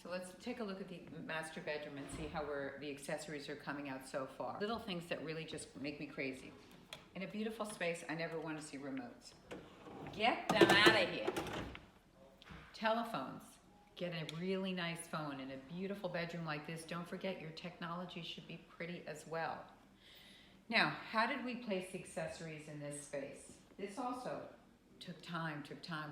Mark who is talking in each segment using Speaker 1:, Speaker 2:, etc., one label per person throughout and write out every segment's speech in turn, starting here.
Speaker 1: So let's take a look at the master bedroom and see how the accessories are coming out so far. Little things that really just make me crazy. In a beautiful space, I never want to see remotes. Get them out of here. Telephones. Get a really nice phone in a beautiful bedroom like this. Don't forget your technology should be pretty as well. Now, how did we place the accessories in this space? This also took time.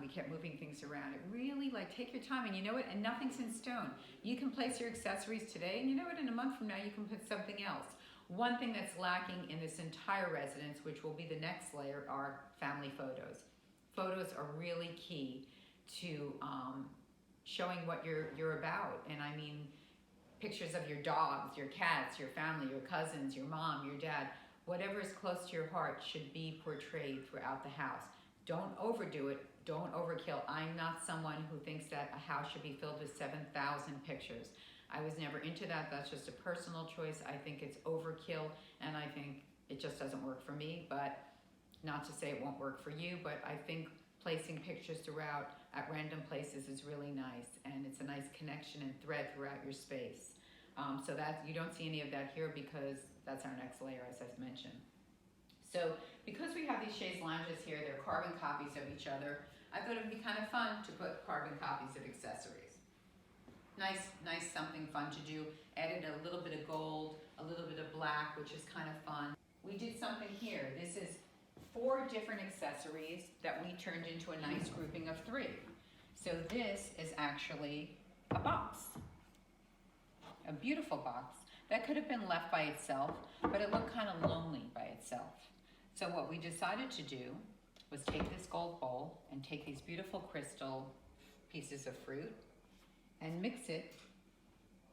Speaker 1: We kept moving things around. It really, take your time, and you know what? And nothing's in stone. You can place your accessories today, and you know what? In a month from now, you can put something else. One thing that's lacking in this entire residence, which will be the next layer, are family photos. Photos are really key to showing what you're about. And I mean, pictures of your dogs, your cats, your family, your cousins, your mom, your dad, whatever is close to your heart should be portrayed throughout the house. Don't overdo it. Don't overkill. I'm not someone who thinks that a house should be filled with 7,000 pictures. I was never into that. That's just a personal choice. I think it's overkill, and I think it just doesn't work for me, but not to say it won't work for you, but I think placing pictures throughout at random places is really nice, and it's a nice connection and thread throughout your space. So that you don't see any of that here because that's our next layer, as I've mentioned. So because we have these chaise lounges here, they're carbon copies of each other, I thought it would be kind of fun to put carbon copies of accessories. Nice something fun to do. Added a little bit of gold, a little bit of black, which is kind of fun. We did something here. This is 4 different accessories that we turned into a nice grouping of 3. So this is actually a box, a beautiful box that could have been left by itself, but it looked kind of lonely by itself. So what we decided to do was take this gold bowl and take these beautiful crystal pieces of fruit and mix it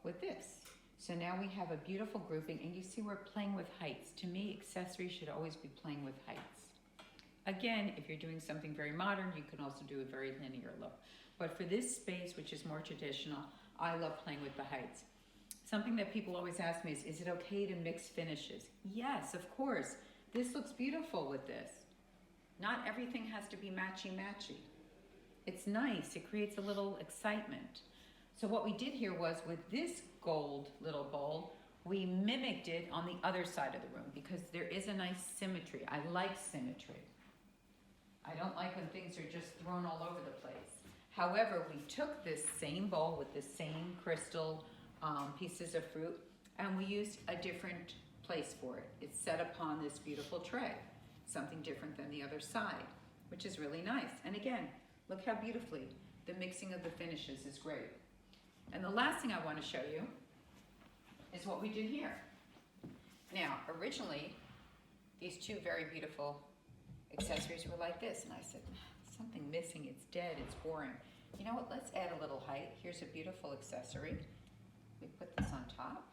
Speaker 1: with this. So now we have a beautiful grouping, and you see we're playing with heights. To me, accessories should always be playing with heights. Again, if you're doing something very modern, you can also do a very linear look. But for this space, which is more traditional, I love playing with the heights. Something that people always ask me is it okay to mix finishes? Yes, of course. This looks beautiful with this. Not everything has to be matchy-matchy. It's nice. It creates a little excitement. So what we did here was with this gold little bowl, we mimicked it on the other side of the room because there is a nice symmetry. I like symmetry. I don't like when things are just thrown all over the place. However, we took this same bowl with the same crystal pieces of fruit, and we used a different place for it. It's set upon this beautiful tray, something different than the other side, which is really nice. And again, look how beautifully the mixing of the finishes is great. And the last thing I want to show you is what we did here. Now, originally, these 2 very beautiful accessories were like this, and I said, something missing, it's dead, it's boring. You know what, let's add a little height. Here's a beautiful accessory. We put this on top,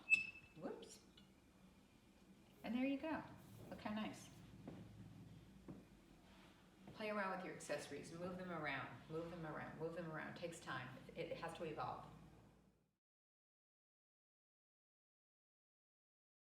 Speaker 1: whoops, and there you go. Look how nice. Play around with your accessories, move them around, move them around, move them around. It takes time, it has to evolve.